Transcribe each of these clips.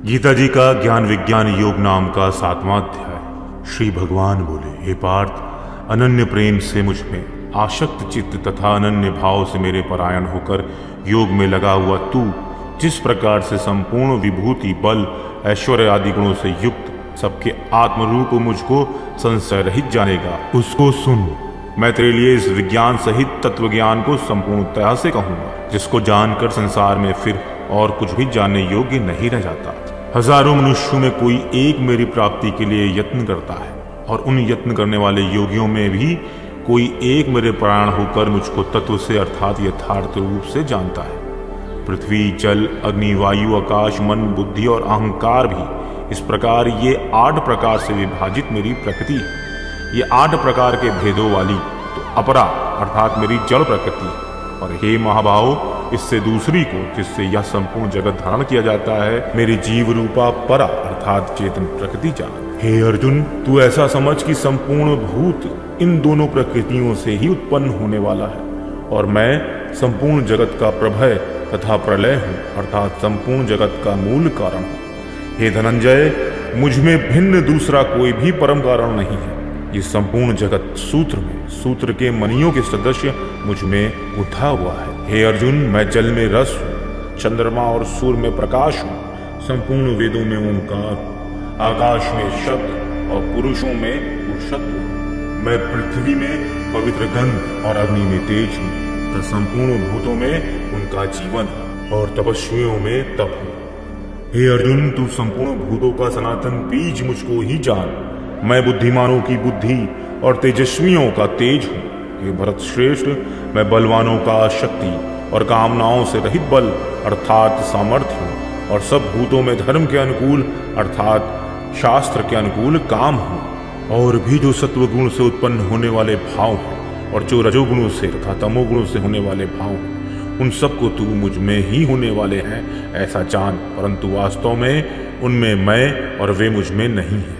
गीता जी का ज्ञान विज्ञान योग नाम का 7वां अध्याय। श्री भगवान बोले, हे पार्थ, अनन्य प्रेम से मुझ में आसक्त चित्त तथा अनन्य भाव से मेरे परायण होकर योग में लगा हुआ तू जिस प्रकार से संपूर्ण विभूति, बल, ऐश्वर्य आदि गुणों से युक्त सबके आत्मरूप मुझको संशय रहित जानेगा, उसको सुन। मैं तेरे लिए इस विज्ञान सहित तत्व ज्ञान को संपूर्णतया से कहूंगा, जिसको जानकर संसार में फिर और कुछ भी जानने योग्य नहीं रह जाता। हजारों मनुष्यों में कोई एक मेरी प्राप्ति के लिए यत्न करता है, और उन यत्न करने वाले योगियों में भी कोई एक मेरे प्राण होकर मुझको तत्व से अर्थात यथार्थ रूप से जानता है। पृथ्वी, जल, अग्नि, वायु, आकाश, मन, बुद्धि और अहंकार भी इस प्रकार ये 8 प्रकार से विभाजित मेरी प्रकृति है। ये 8 प्रकार के भेदों वाली तो अपरा अर्थात मेरी जड़ प्रकृति है। और हे महाभाव, इससे दूसरी को, जिससे यह संपूर्ण जगत धारण किया जाता है, मेरी जीव रूपा परा अर्थात चेतन प्रकृति जान। हे अर्जुन, तू ऐसा समझ कि संपूर्ण भूत इन दोनों प्रकृतियों से ही उत्पन्न होने वाला है, और मैं संपूर्ण जगत का प्रभय तथा प्रलय हूँ अर्थात संपूर्ण जगत का मूल कारण हूँ। हे धनंजय, मुझ में भिन्न दूसरा कोई भी परम कारण नहीं है। ये संपूर्ण जगत सूत्र में सूत्र के मणियों के सदस्य मुझ में गुथा हुआ है। हे अर्जुन, मैं जल में रस हूँ, चंद्रमा और सूर्य में प्रकाश हूँ, संपूर्ण वेदों में ओंकार, आकाश में शब्द और पुरुषों में पुरुषत्व हूँ। मैं पृथ्वी में पवित्र गंध और अग्नि में तेज हूँ तथा संपूर्ण भूतों में उनका जीवन और तपस्वियों में तप हूँ। हे अर्जुन, तू संपूर्ण भूतों का सनातन बीज मुझको ही जान। मैं बुद्धिमानों की बुद्धि और तेजस्वियों का तेज हूँ। हे भरत श्रेष्ठ, मैं बलवानों का शक्ति और कामनाओं से रहित बल अर्थात सामर्थ्य हूँ, और सब भूतों में धर्म के अनुकूल अर्थात शास्त्र के अनुकूल काम हूँ। और भी जो सत्वगुण से उत्पन्न होने वाले भाव हैं और जो रजोगुणों से तथा तमोगुणों से होने वाले भाव हैं, उन सबको तू मुझ में ही होने वाले हैं ऐसा जान, परंतु वास्तव में उनमें मैं और वे मुझ में नहीं है।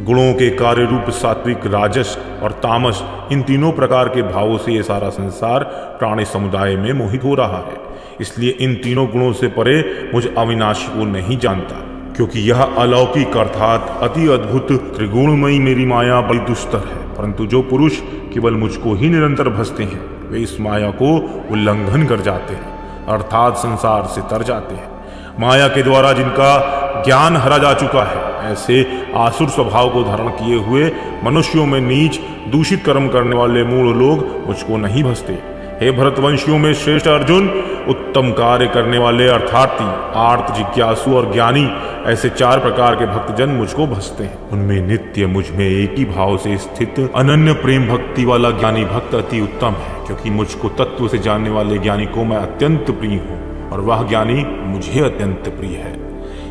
गुणों के कार्य रूप सात्विक, राजस और तामस, इन तीनों प्रकार के भावों से ये सारा संसार प्राणी समुदाय में मोहित हो रहा है। इसलिए इन तीनों गुणों से परे मुझ अविनाशी को नहीं जानता, क्योंकि यह अलौकिक अर्थात अति अद्भुत त्रिगुणमयी मेरी माया बड़ी दुस्तर है। परंतु जो पुरुष केवल मुझको ही निरंतर भजते हैं, वे इस माया को उल्लंघन कर जाते हैं अर्थात संसार से तर जाते हैं। माया के द्वारा जिनका ज्ञान हरा जा चुका है, ऐसे आसुर स्वभाव को धारण किए हुए मनुष्यों में नीच दूषित कर्म करने वाले मूढ़ लोग मुझको नहीं भजते। हे भरतवंशियों में श्रेष्ठ अर्जुन, उत्तम कार्य करने वाले अर्थार्थी, आर्त, जिज्ञासु और ज्ञानी, ऐसे 4 प्रकार के भक्तजन मुझको भजते हैं। उनमें नित्य मुझ में एक ही भाव से स्थित अनन्य प्रेम भक्ति वाला ज्ञानी भक्त अति उत्तम है, क्योंकि मुझको तत्व से जानने वाले ज्ञानी को मैं अत्यंत प्रिय हूँ और वह ज्ञानी मुझे अत्यंत प्रिय है।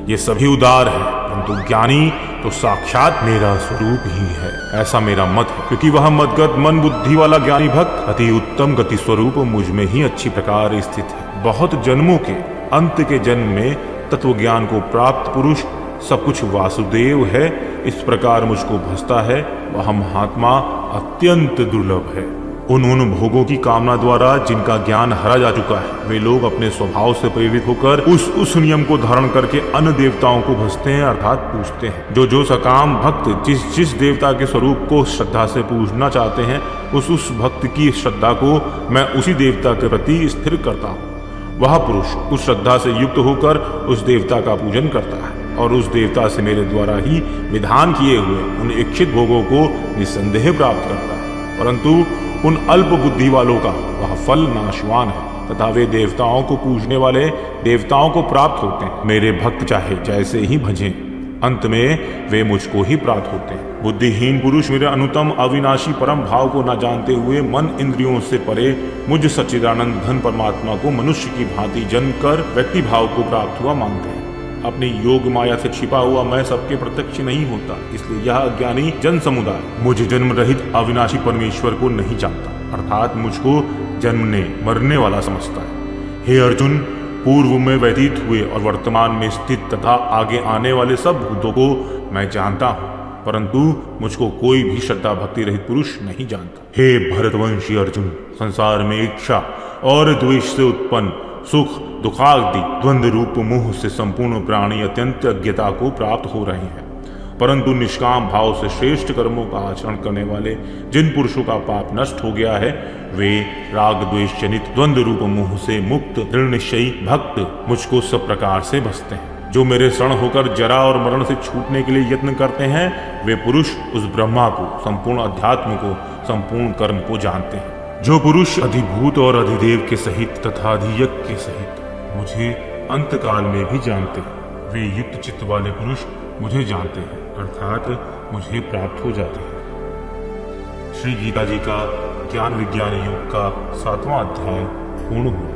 ये सभी उदार है, परंतु ज्ञानी तो साक्षात मेरा स्वरूप ही है, ऐसा मेरा मत है। क्योंकि वह मदगत मन बुद्धि वाला ज्ञानी भक्त अति उत्तम गति स्वरूप मुझ में ही अच्छी प्रकार स्थित है। बहुत जन्मों के अंत के जन्म में तत्व ज्ञान को प्राप्त पुरुष सब कुछ वासुदेव है, इस प्रकार मुझको भजता है, वह महात्मा अत्यंत दुर्लभ है। उन भोगों की कामना द्वारा जिनका ज्ञान हरा जा चुका है, वे लोग अपने स्वभाव से प्रेरित होकर उस नियम को धारण करके अन्य देवताओं को भजते हैं अर्थात पूजते हैं। जो सकाम भक्त जिस देवता के स्वरूप को श्रद्धा से पूजना चाहते हैं, उस भक्त की श्रद्धा को मैं उसी देवता के प्रति स्थिर करता हूँ। वह पुरुष उस श्रद्धा से युक्त होकर उस देवता का पूजन करता है और उस देवता से मेरे द्वारा ही विधान किए हुए उन इच्छित भोगों को निस्संदेह प्राप्त करता है। परंतु उन अल्प बुद्धि वालों का वह फल नाशवान है तथा वे देवताओं को पूजने वाले देवताओं को प्राप्त होते हैं। मेरे भक्त चाहे जैसे ही भजें, अंत में वे मुझको ही प्राप्त होते हैं। बुद्धिहीन पुरुष मेरे अनुतम अविनाशी परम भाव को न जानते हुए मन इंद्रियों से परे मुझ सच्चिदानंद घन परमात्मा को मनुष्य की भांति जन्म कर व्यक्ति भाव को प्राप्त हुआ मानते हैं। अपनी योग माया से छिपा हुआ मैं सबके प्रत्यक्ष नहीं होता, इसलिए यह अज्ञानी जन समुदाय मुझे जन्म रहित अविनाशी परमेश्वर को नहीं जानता अर्थात मुझको जन्मने मरने वाला समझता है। हे अर्जुन, पूर्व में व्यतीत हुए और वर्तमान में स्थित तथा आगे आने वाले सब भूतों को मैं जानता हूँ, परंतु मुझको कोई भी श्रद्धा भक्ति रहित पुरुष नहीं जानता। हे भरतवंशी अर्जुन, संसार में इच्छा और द्वेष से उत्पन्न सुख दुखादि द्वंद्व रूप मोह से संपूर्ण प्राणी अत्यंत अज्ञता को प्राप्त हो रहे हैं, परंतु निष्काम भाव से श्रेष्ठ कर्मों का आचरण करने वाले जिन पुरुषों का पाप नष्ट हो गया है, वे राग द्वेष जनित द्वंद्व रूप मोह से मुक्त दृढ़ निश्चयी भक्त मुझको सब प्रकार से बसते हैं। जो मेरे शरण होकर जरा और मरण से छूटने के लिए यत्न करते हैं, वे पुरुष उस ब्रह्मा को, संपूर्ण अध्यात्म को, संपूर्ण कर्म को जानते हैं। जो पुरुष अधिभूत और अधिदेव के सहित तथा अधियज्ञ के सहित मुझे अंतकाल में भी जानते हैं, वे युक्त चित्त वाले पुरुष मुझे जानते हैं, अर्थात मुझे प्राप्त हो जाते हैं। श्री गीता जी का ज्ञान विज्ञान योग का 7वां अध्याय पूर्ण हुआ।